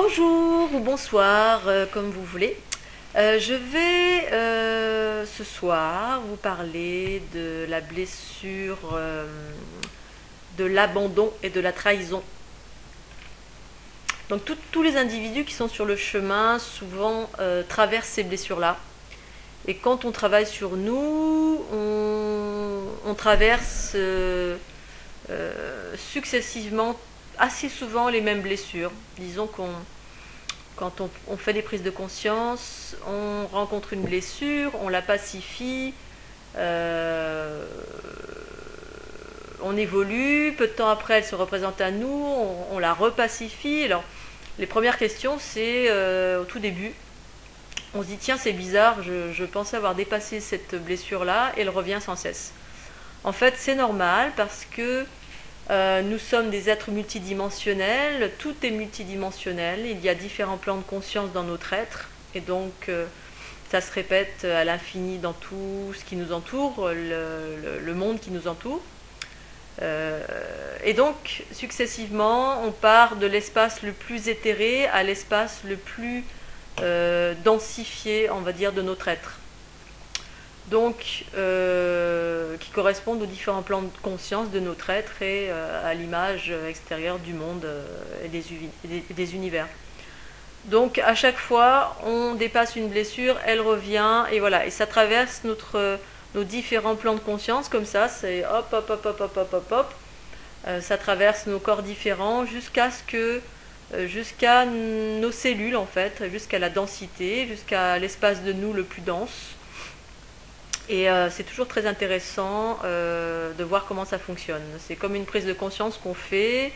Bonjour ou bonsoir, comme vous voulez. Je vais ce soir vous parler de la blessure de l'abandon et de la trahison. Donc tous les individus qui sont sur le chemin souvent traversent ces blessures-là. Et quand on travaille sur nous, on traverse successivement assez souvent les mêmes blessures. Disons quand on fait des prises de conscience, on rencontre une blessure, on la pacifie, on évolue, peu de temps après elle se représente à nous, on la repacifie. Alors les premières questions c'est au tout début, on se dit tiens c'est bizarre, je pensais avoir dépassé cette blessure là et elle revient sans cesse. En fait c'est normal parce que nous sommes des êtres multidimensionnels, tout est multidimensionnel, il y a différents plans de conscience dans notre être, et donc ça se répète à l'infini dans tout ce qui nous entoure, le monde qui nous entoure. Et donc, successivement, on part de l'espace le plus éthéré à l'espace le plus densifié, on va dire, de notre être. Donc, qui correspondent aux différents plans de conscience de notre être et à l'image extérieure du monde et des univers. Donc, à chaque fois, on dépasse une blessure, elle revient, et voilà. Et ça traverse nos différents plans de conscience, comme ça, c'est hop, hop, hop, hop, hop, hop, hop, hop. Ça traverse nos corps différents jusqu'à nos cellules, en fait, jusqu'à la densité, jusqu'à l'espace de nous le plus dense. Et c'est toujours très intéressant de voir comment ça fonctionne. C'est comme une prise de conscience qu'on fait,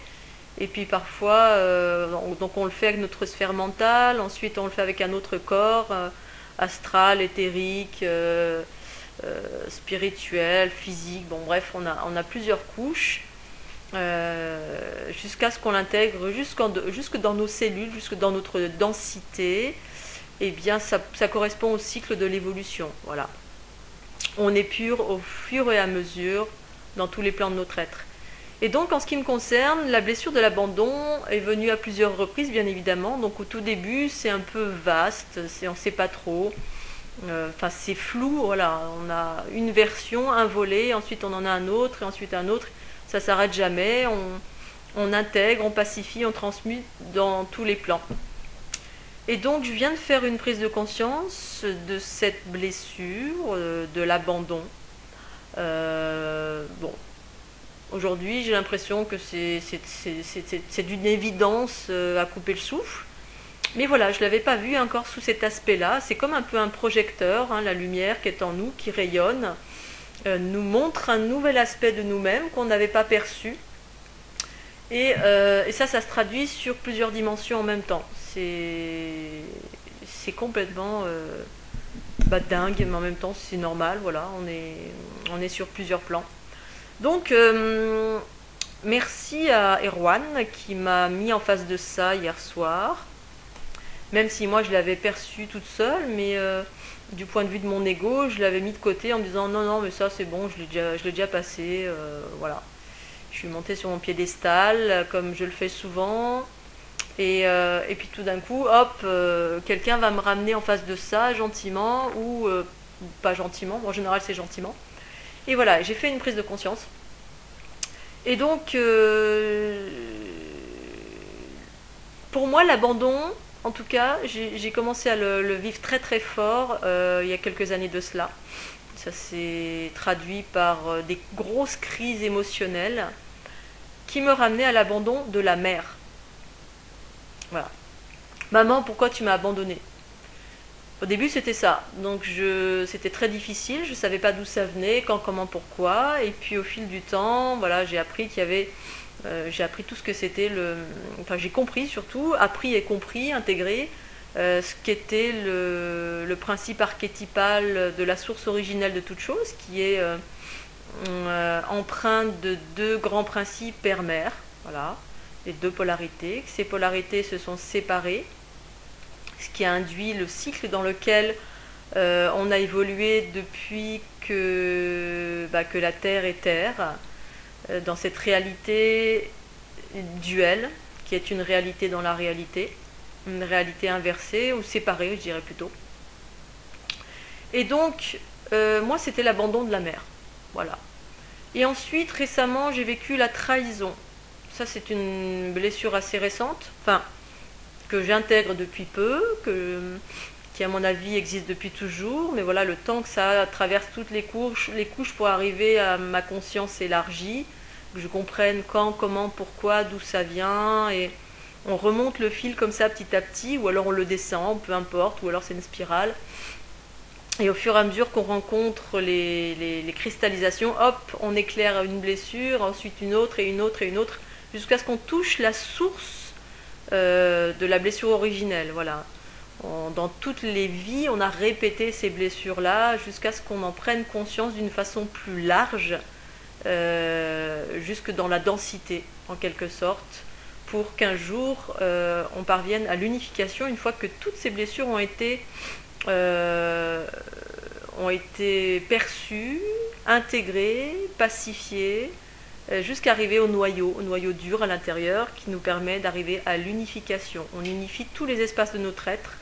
et puis parfois, donc on le fait avec notre sphère mentale, ensuite on le fait avec un autre corps, astral, éthérique, spirituel, physique, bon bref, on a plusieurs couches, jusqu'à ce qu'on l'intègre jusque dans nos cellules, jusque dans notre densité, et bien ça correspond au cycle de l'évolution, voilà. On épure au fur et à mesure dans tous les plans de notre être. Et donc en ce qui me concerne, la blessure de l'abandon est venue à plusieurs reprises bien évidemment. Donc au tout début c'est un peu vaste, on ne sait pas trop, enfin c'est flou, voilà. On a une version, un volet, ensuite on en a un autre, et ensuite un autre, ça ne s'arrête jamais, on intègre, on pacifie, on transmute dans tous les plans. Et donc je viens de faire une prise de conscience de cette blessure, de l'abandon. Bon, aujourd'hui j'ai l'impression que c'est d'une évidence à couper le souffle. Mais voilà, je ne l'avais pas vu encore sous cet aspect-là. C'est comme un peu un projecteur, hein, la lumière qui est en nous, qui rayonne, nous montre un nouvel aspect de nous-mêmes qu'on n'avait pas perçu. Et ça se traduit sur plusieurs dimensions en même temps. C'est complètement dingue, mais en même temps c'est normal, voilà, on est sur plusieurs plans. Donc merci à Erwan qui m'a mis en face de ça hier soir, même si moi je l'avais perçu toute seule, mais du point de vue de mon ego, je l'avais mis de côté en me disant non, non, mais ça c'est bon, je l'ai déjà passé, voilà. Je suis montée sur mon piédestal, comme je le fais souvent. Et puis tout d'un coup, hop, quelqu'un va me ramener en face de ça, gentiment, ou pas gentiment, en général c'est gentiment. Et voilà, j'ai fait une prise de conscience. Et donc, pour moi, l'abandon, en tout cas, j'ai commencé à le vivre très très fort il y a quelques années de cela. Ça s'est traduit par des grosses crises émotionnelles qui me ramenaient à l'abandon de la mère. Voilà. Maman, pourquoi tu m'as abandonnée? Au début, c'était ça. Donc, c'était très difficile. Je ne savais pas d'où ça venait, quand, comment, pourquoi. Et puis, au fil du temps, voilà, j'ai appris qu'il y avait... j'ai appris tout ce que c'était Enfin, j'ai compris surtout, appris et compris, intégré, ce qu'était le principe archétypal de la source originelle de toute chose, qui est empreinte de deux grands principes père-mère. Voilà. Les deux polarités. Ces polarités se sont séparées, ce qui a induit le cycle dans lequel on a évolué depuis que la Terre est Terre, dans cette réalité duelle, qui est une réalité dans la réalité. une réalité inversée ou séparée, je dirais plutôt. Et donc, moi, c'était l'abandon de la mère. Voilà. Et ensuite, récemment, j'ai vécu la trahison. Ça, c'est une blessure assez récente, enfin, que j'intègre depuis peu, qui, à mon avis, existe depuis toujours. Mais voilà, le temps que ça traverse toutes les couches pour arriver à ma conscience élargie, que je comprenne quand, comment, pourquoi, d'où ça vient. Et on remonte le fil comme ça petit à petit, ou alors on le descend, peu importe, ou alors c'est une spirale. Et au fur et à mesure qu'on rencontre les cristallisations, hop, on éclaire une blessure, ensuite une autre et une autre et une autre, jusqu'à ce qu'on touche la source de la blessure originelle. Voilà. Dans toutes les vies, on a répété ces blessures-là jusqu'à ce qu'on en prenne conscience d'une façon plus large, jusque dans la densité, en quelque sorte, pour qu'un jour, on parvienne à l'unification, une fois que toutes ces blessures ont été perçues, intégrées, pacifiées, jusqu'à arriver au noyau dur à l'intérieur qui nous permet d'arriver à l'unification. On unifie tous les espaces de notre être,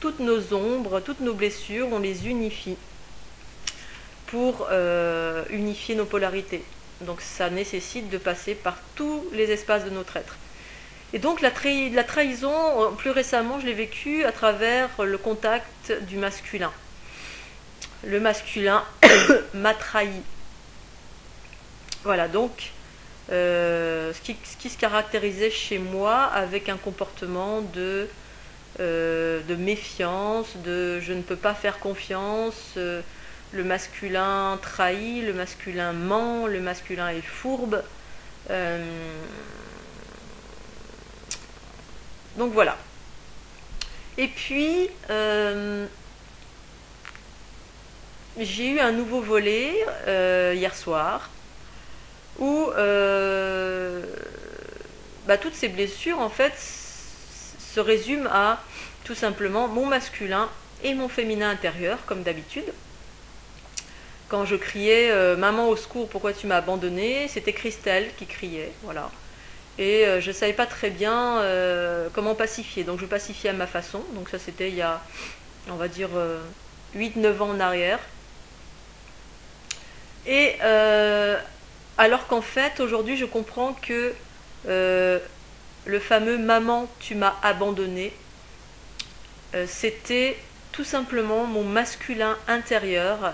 toutes nos ombres, toutes nos blessures, on les unifie pour unifier nos polarités. Donc ça nécessite de passer par tous les espaces de notre être. Et donc la trahison, plus récemment, je l'ai vécue à travers le contact du masculin. Le masculin m'a trahi. Voilà, donc ce qui se caractérisait chez moi avec un comportement de méfiance, de je ne peux pas faire confiance, le masculin trahit, le masculin ment, le masculin est fourbe. Donc voilà. Et puis, j'ai eu un nouveau volet hier soir où toutes ces blessures en fait se résument à tout simplement mon masculin et mon féminin intérieur, comme d'habitude. Quand je criais maman au secours, pourquoi tu m'as abandonnée, c'était Christelle qui criait, voilà. Et je ne savais pas très bien comment pacifier. Donc je pacifiais à ma façon. Donc ça c'était il y a, on va dire, 8-9 ans en arrière. Et alors qu'en fait, aujourd'hui, je comprends que le fameux maman, tu m'as abandonné, c'était tout simplement mon masculin intérieur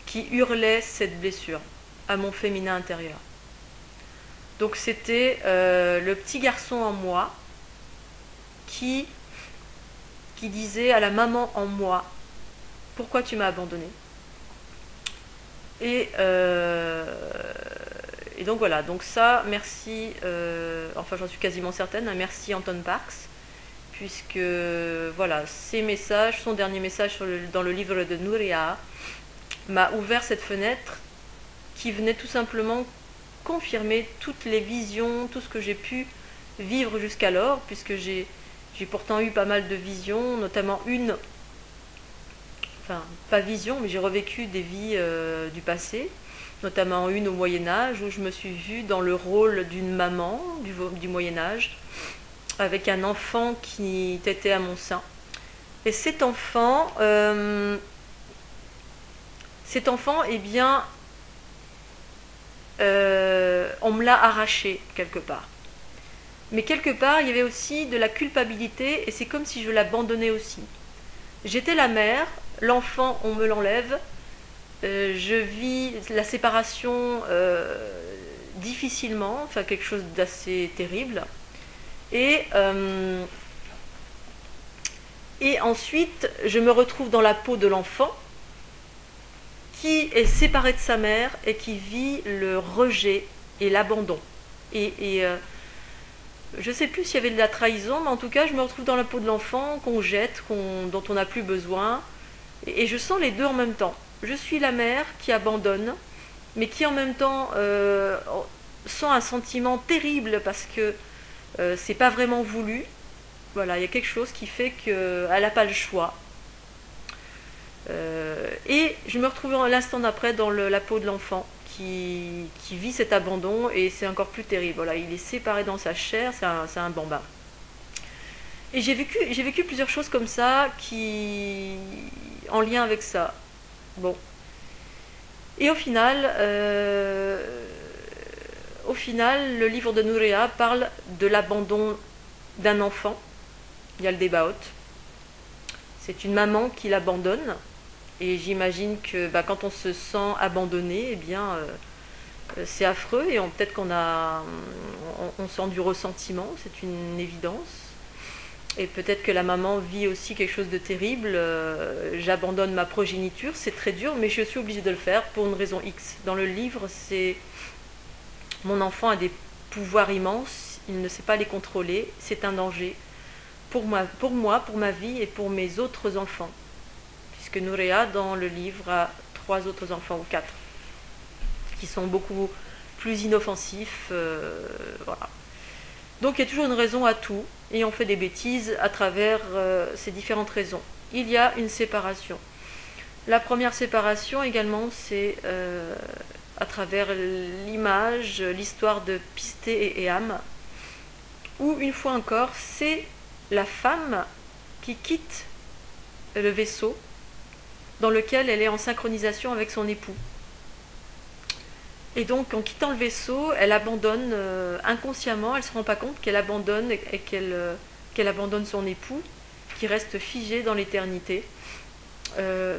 qui hurlait cette blessure à mon féminin intérieur. Donc c'était le petit garçon en moi qui disait à la maman en moi, pourquoi tu m'as abandonné? Et donc voilà, donc ça, merci, enfin j'en suis quasiment certaine, merci Anton Parks, puisque voilà, ces messages, son dernier message dans le livre de Nuria, m'a ouvert cette fenêtre qui venait tout simplement confirmer toutes les visions, tout ce que j'ai pu vivre jusqu'alors, puisque j'ai pourtant eu pas mal de visions, notamment une, enfin pas vision, mais j'ai revécu des vies du passé, notamment une au Moyen-Âge, où je me suis vue dans le rôle d'une maman du Moyen-Âge, avec un enfant qui était à mon sein. Et cet enfant, eh bien, on me l'a arraché quelque part. Mais quelque part, il y avait aussi de la culpabilité, et c'est comme si je l'abandonnais aussi. J'étais la mère, l'enfant, on me l'enlève, je vis la séparation difficilement, enfin quelque chose d'assez terrible. Et ensuite, je me retrouve dans la peau de l'enfant, qui est séparé de sa mère et qui vit le rejet et l'abandon. Et je ne sais plus s'il y avait de la trahison, mais en tout cas, je me retrouve dans la peau de l'enfant qu'on jette, dont on n'a plus besoin. Et je sens les deux en même temps. Je suis la mère qui abandonne, mais qui en même temps sent un sentiment terrible parce que c'est pas vraiment voulu. Voilà, il y a quelque chose qui fait qu'elle n'a pas le choix. Et je me retrouve l'instant d'après dans la peau de l'enfant qui vit cet abandon, et c'est encore plus terrible. Voilà, il est séparé dans sa chair, c'est un bambin. Et j'ai vécu plusieurs choses comme ça en lien avec ça. Bon. Et au final, le livre de Nouria parle de l'abandon d'un enfant. Il y a le débat haute. C'est une maman qui l'abandonne. Et j'imagine que quand on se sent abandonné, eh bien, c'est affreux et peut-être on sent du ressentiment, c'est une évidence. Et peut-être que la maman vit aussi quelque chose de terrible. J'abandonne ma progéniture, c'est très dur, mais je suis obligée de le faire pour une raison X. Dans le livre, c'est mon enfant a des pouvoirs immenses, il ne sait pas les contrôler, c'est un danger pour moi, pour ma vie et pour mes autres enfants. Puisque Nouria, dans le livre, a 3 autres enfants, ou 4, qui sont beaucoup plus inoffensifs. Voilà. Donc il y a toujours une raison à tout, et on fait des bêtises à travers ces différentes raisons. Il y a une séparation. La première séparation également, c'est à travers l'image, l'histoire de Pisté et Éam, où une fois encore, c'est la femme qui quitte le vaisseau dans lequel elle est en synchronisation avec son époux. Et donc, en quittant le vaisseau, elle abandonne inconsciemment, elle ne se rend pas compte qu'elle abandonne et qu'elle abandonne son époux, qui reste figé dans l'éternité,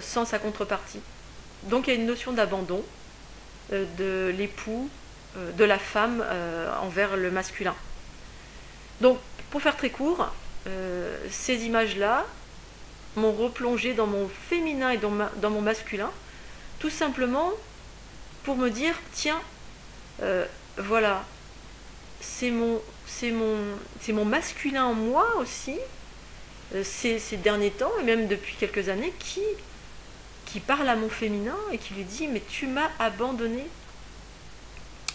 sans sa contrepartie. Donc, il y a une notion d'abandon de l'époux, de la femme envers le masculin. Donc, pour faire très court, ces images-là m'ont replongé dans mon féminin et dans mon masculin, tout simplement pour me dire, tiens, voilà, c'est mon masculin en moi aussi, ces derniers temps, et même depuis quelques années, qui parle à mon féminin et qui lui dit, mais tu m'as abandonné.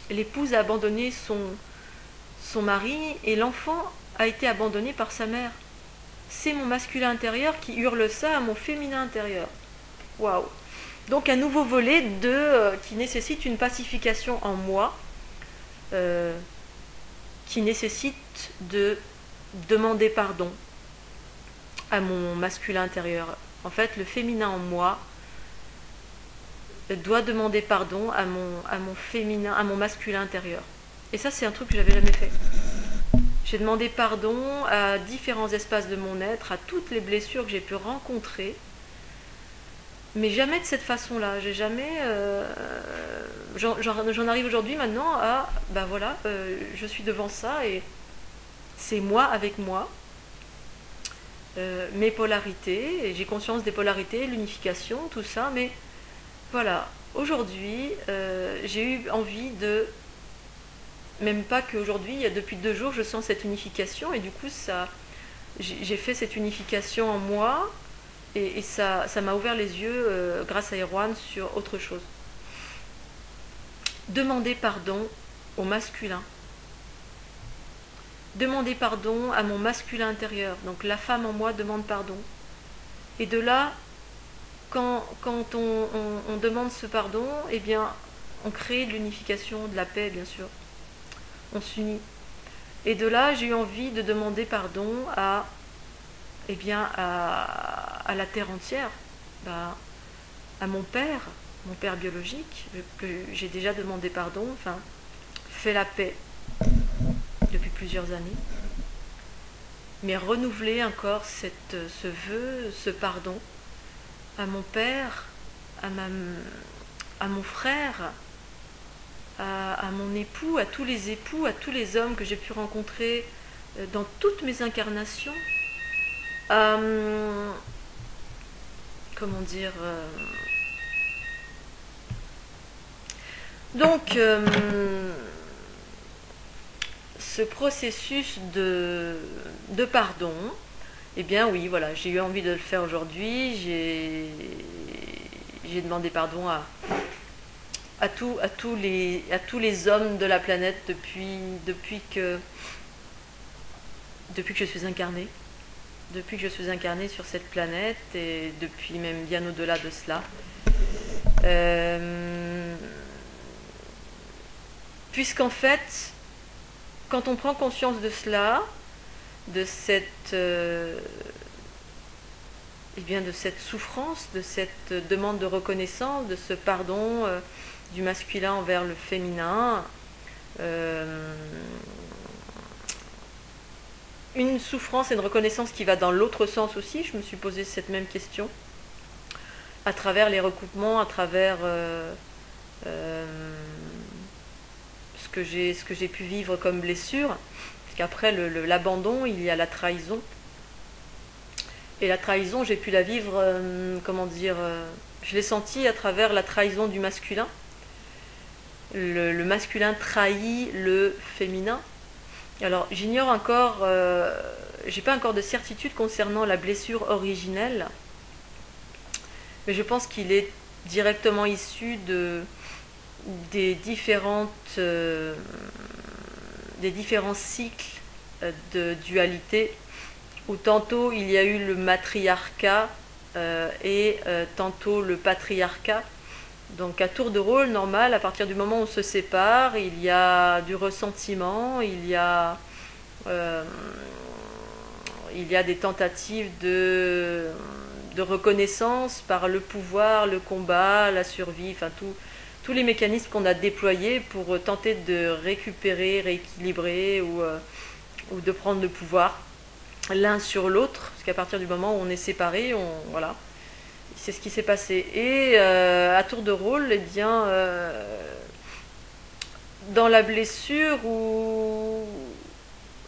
L'épouse a abandonné son mari et l'enfant a été abandonné par sa mère. C'est mon masculin intérieur qui hurle ça à mon féminin intérieur. Waouh! Donc un nouveau volet qui nécessite une pacification en moi, qui nécessite de demander pardon à mon masculin intérieur. En fait, le féminin en moi doit demander pardon à mon féminin, à mon masculin intérieur. Et ça, c'est un truc que j'avais jamais fait. J'ai demandé pardon à différents espaces de mon être, à toutes les blessures que j'ai pu rencontrer, mais jamais de cette façon-là. J'ai jamais. J'en arrive aujourd'hui maintenant à. Voilà, je suis devant ça et c'est moi avec moi. Mes polarités, et j'ai conscience des polarités, l'unification, tout ça, mais voilà. Aujourd'hui, j'ai eu envie de. Même pas qu'aujourd'hui, depuis 2 jours, je sens cette unification et du coup, j'ai fait cette unification en moi et ça m'a ouvert les yeux grâce à Erwan sur autre chose. Demander pardon au masculin. Demander pardon à mon masculin intérieur. Donc la femme en moi demande pardon. Et de là, quand on demande ce pardon, eh bien, on crée de l'unification, de la paix, bien sûr. On s'unit. Et de là, j'ai eu envie de demander pardon à la terre entière, à mon père biologique, que j'ai déjà demandé pardon, enfin, fait la paix depuis plusieurs années, mais renouveler encore ce vœu, ce pardon à mon père, à mon frère, à mon époux, à tous les hommes que j'ai pu rencontrer dans toutes mes incarnations. Comment dire donc ce processus de pardon, eh bien oui, voilà, j'ai eu envie de le faire aujourd'hui. J'ai demandé pardon à tous les hommes de la planète depuis que je suis incarnée. Depuis que je suis incarnée sur cette planète et depuis même bien au-delà de cela. Puisqu'en fait, quand on prend conscience de cela, de eh bien, de cette souffrance, de cette demande de reconnaissance, de ce pardon du masculin envers le féminin. Une souffrance et une reconnaissance qui va dans l'autre sens aussi. Je me suis posé cette même question à travers les recoupements, à travers ce que j'ai pu vivre comme blessure. Parce qu'après l'abandon, il y a la trahison. Et la trahison, j'ai pu la vivre, comment dire, je l'ai sentie à travers la trahison du masculin. Le masculin trahit le féminin. Alors, j'ignore encore, j'ai pas encore de certitude concernant la blessure originelle, mais je pense qu'il est directement issu des différents cycles de dualité, où tantôt il y a eu le matriarcat et tantôt le patriarcat. Donc à tour de rôle, normal, à partir du moment où on se sépare, il y a du ressentiment, il y a des tentatives de reconnaissance par le pouvoir, le combat, la survie, enfin tous les mécanismes qu'on a déployés pour tenter de récupérer, rééquilibrer ou de prendre le pouvoir l'un sur l'autre, parce qu'à partir du moment où on est séparés, voilà. C'est ce qui s'est passé. Et à tour de rôle, eh bien, dans la blessure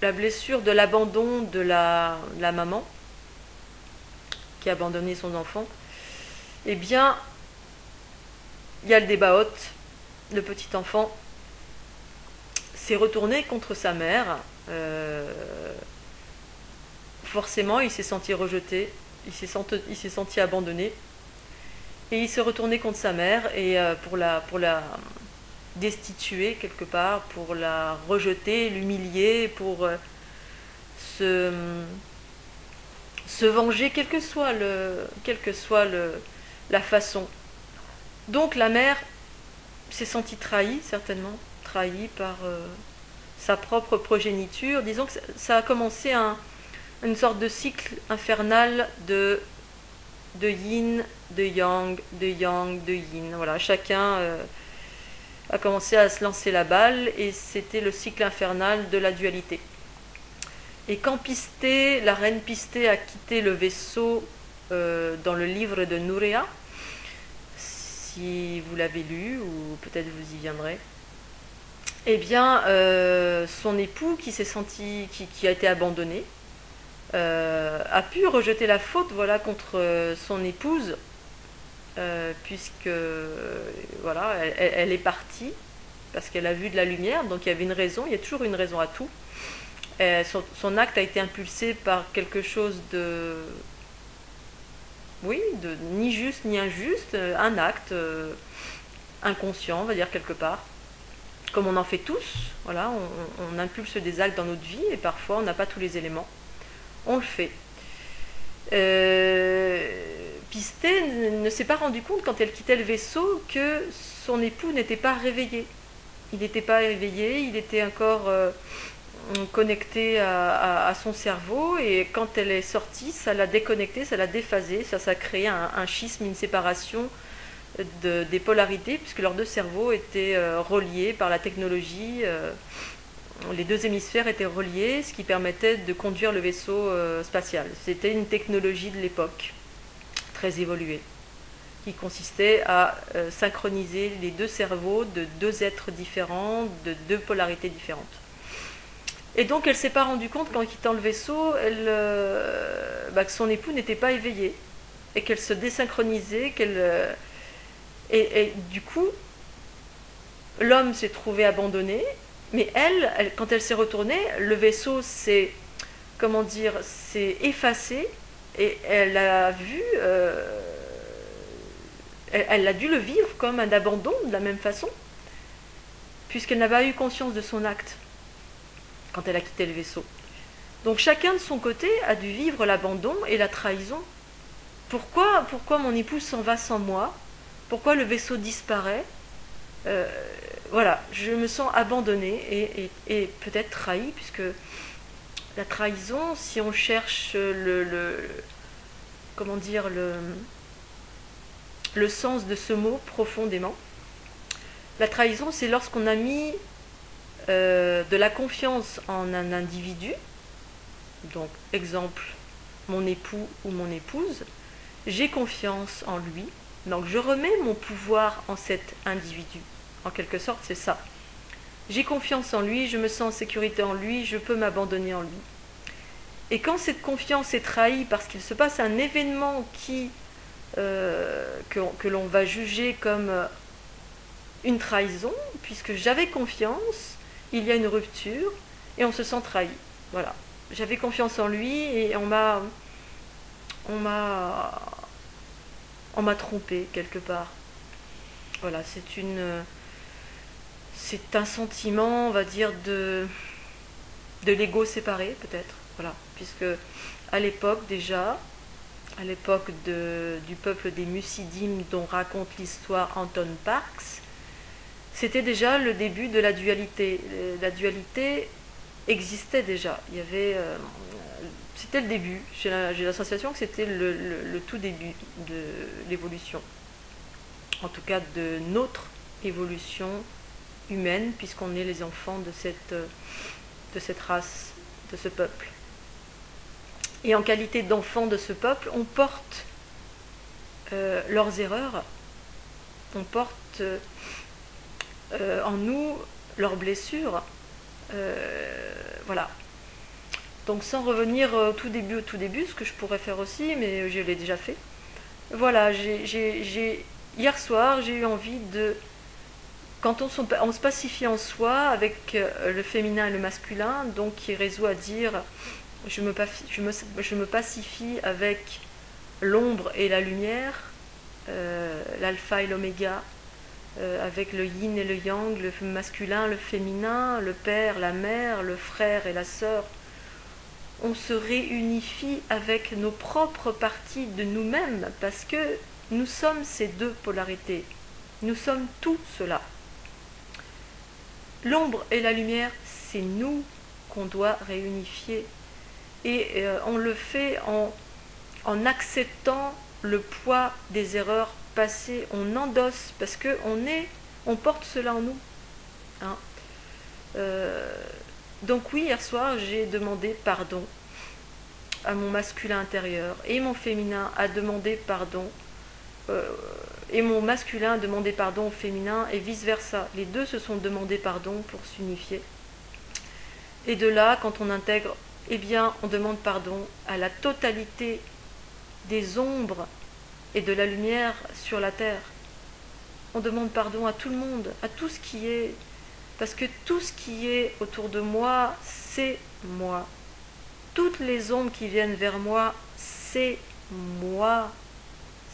de l'abandon de la maman qui a abandonné son enfant, eh bien, il y a le débaote. Le petit enfant s'est retourné contre sa mère. Forcément, il s'est senti rejeté. Il s'est senti abandonné et il s'est retourné contre sa mère et pour la destituer quelque part, pour la rejeter, l'humilier, pour se venger, quelle que soit la façon. Donc la mère s'est sentie trahie, certainement, trahie par sa propre progéniture. Disons que ça a commencé une sorte de cycle infernal de yin, de yang, de yang, de yin. Voilà, chacun a commencé à se lancer la balle et c'était le cycle infernal de la dualité. Et quand Pistée, la reine Pistée a quitté le vaisseau dans le livre de Nurea, si vous l'avez lu ou peut-être vous y viendrez, eh bien son époux qui a été abandonné, a pu rejeter la faute, voilà, contre son épouse, puisque voilà, elle est partie parce qu'elle a vu de la lumière. Donc il y avait une raison, il y a toujours une raison à tout. Son acte a été impulsé par quelque chose de ni juste ni injuste, un acte inconscient, on va dire, quelque part, comme on en fait tous. Voilà, on impulse des actes dans notre vie et parfois on n'a pas tous les éléments. On le fait. Pistée ne s'est pas rendu compte quand elle quittait le vaisseau que son époux n'était pas réveillé. Il n'était pas réveillé, il était encore connecté à son cerveau, et quand elle est sortie, ça l'a déconnecté, ça l'a déphasé, ça a créé un schisme, une séparation des polarités, puisque leurs deux cerveaux étaient reliés par la technologie. Les deux hémisphères étaient reliés, ce qui permettait de conduire le vaisseau spatial. C'était une technologie de l'époque, très évoluée, qui consistait à synchroniser les deux cerveaux de deux êtres différents, de deux polarités différentes. Et donc elle ne s'est pas rendue compte qu'en quittant le vaisseau, que son époux n'était pas éveillé, et qu'elle se désynchronisait, et du coup, l'homme s'est trouvé abandonné. Mais elle, quand elle s'est retournée, le vaisseau s'est effacé, et elle a vu, elle a dû le vivre comme un abandon de la même façon, puisqu'elle n'a pas eu conscience de son acte quand elle a quitté le vaisseau. Donc chacun de son côté a dû vivre l'abandon et la trahison. Pourquoi mon épouse s'en va sans moi? Pourquoi le vaisseau disparaît? Voilà, je me sens abandonnée et peut-être trahie, puisque La trahison, si on cherche comment dire, le sens de ce mot profondément, la trahison, c'est lorsqu'on a mis de la confiance en un individu, donc exemple, mon époux ou mon épouse, j'ai confiance en lui, donc je remets mon pouvoir en cet individu. En quelque sorte, c'est ça. J'ai confiance en lui, je me sens en sécurité en lui, je peux m'abandonner en lui. Et quand cette confiance est trahie parce qu'il se passe un événement que l'on va juger comme une trahison, puisque j'avais confiance, il y a une rupture et on se sent trahi. Voilà. J'avais confiance en lui et on m'a trompé quelque part. Voilà, c'est un sentiment, on va dire, de l'ego séparé, peut-être. Voilà, puisque à l'époque déjà, à l'époque du peuple des Musidim dont raconte l'histoire Anton Parks, c'était déjà le début de la dualité. La dualité existait déjà. Il y avait, c'était le début. J'ai la sensation que c'était le tout début de l'évolution. En tout cas, de notre évolution humaine, puisqu'on est les enfants de cette race, de ce peuple. Et en qualité d'enfants de ce peuple, on porte leurs erreurs, on porte en nous leurs blessures. Voilà. Donc sans revenir au tout début, ce que je pourrais faire aussi, mais je l'ai déjà fait. Voilà, hier soir, j'ai eu envie de... Quand on se pacifie en soi avec le féminin et le masculin, donc qui résout à dire je me pacifie avec l'ombre et la lumière, l'alpha et l'oméga, avec le yin et le yang, le masculin, le féminin, le père, la mère, le frère et la sœur. On se réunifie avec nos propres parties de nous-mêmes parce que nous sommes ces deux polarités. Nous sommes tout cela. L'ombre et la lumière, c'est nous qu'on doit réunifier. Et on le fait en acceptant le poids des erreurs passées. On endosse parce qu'on porte cela en nous. Hein. Donc oui, hier soir, j'ai demandé pardon à mon masculin intérieur et mon féminin a demandé pardon et mon masculin a demandé pardon au féminin et vice-versa. Les deux se sont demandé pardon pour s'unifier. Et de là, quand on intègre, eh bien, on demande pardon à la totalité des ombres et de la lumière sur la terre. On demande pardon à tout le monde, à tout ce qui est, parce que tout ce qui est autour de moi, c'est moi. Toutes les ombres qui viennent vers moi, c'est moi.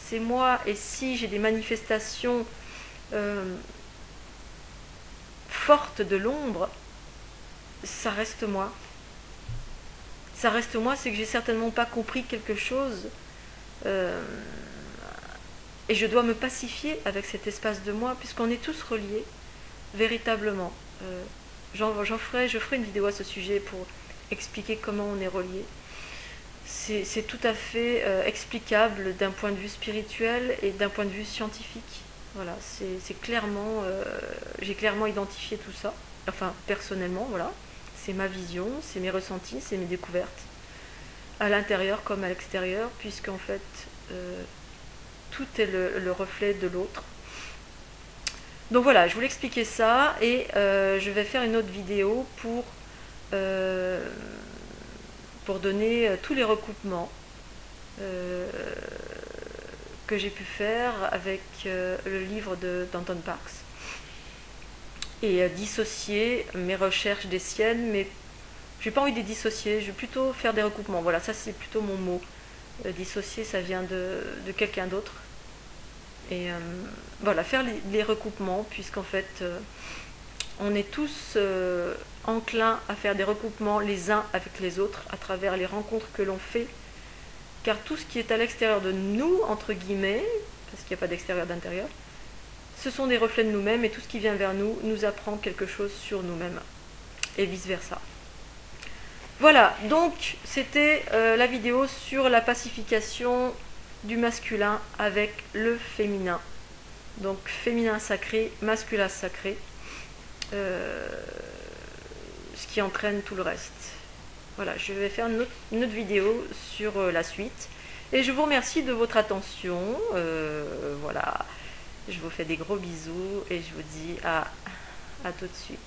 C'est moi. Et si j'ai des manifestations fortes de l'ombre, ça reste moi. Ça reste moi, c'est que j'ai certainement pas compris quelque chose. Et je dois me pacifier avec cet espace de moi, puisqu'on est tous reliés, véritablement. Je ferai une vidéo à ce sujet pour expliquer comment on est reliés. C'est tout à fait explicable d'un point de vue spirituel et d'un point de vue scientifique. Voilà, c'est clairement, j'ai clairement identifié tout ça. Enfin, personnellement, voilà. C'est ma vision, c'est mes ressentis, c'est mes découvertes. À l'intérieur comme à l'extérieur, puisqu'en fait, tout est le reflet de l'autre. Donc voilà, je voulais expliquer ça et je vais faire une autre vidéo pour donner tous les recoupements que j'ai pu faire avec le livre d'Anton Parks et dissocier mes recherches des siennes, mais j'ai pas envie de les dissocier, je vais plutôt faire des recoupements. Voilà, ça c'est plutôt mon mot. Dissocier, ça vient de quelqu'un d'autre. Et voilà, faire les recoupements, puisqu'en fait, on est tous enclins à faire des recoupements les uns avec les autres à travers les rencontres que l'on fait. Car tout ce qui est à l'extérieur de nous, entre guillemets, parce qu'il n'y a pas d'extérieur d'intérieur, ce sont des reflets de nous-mêmes et tout ce qui vient vers nous nous apprend quelque chose sur nous-mêmes et vice-versa. Voilà, donc c'était la vidéo sur la pacification du masculin avec le féminin. Donc féminin sacré, masculin sacré, ce qui entraîne tout le reste. Voilà, je vais faire une autre vidéo sur la suite. Et je vous remercie de votre attention. Voilà, je vous fais des gros bisous et je vous dis à tout de suite.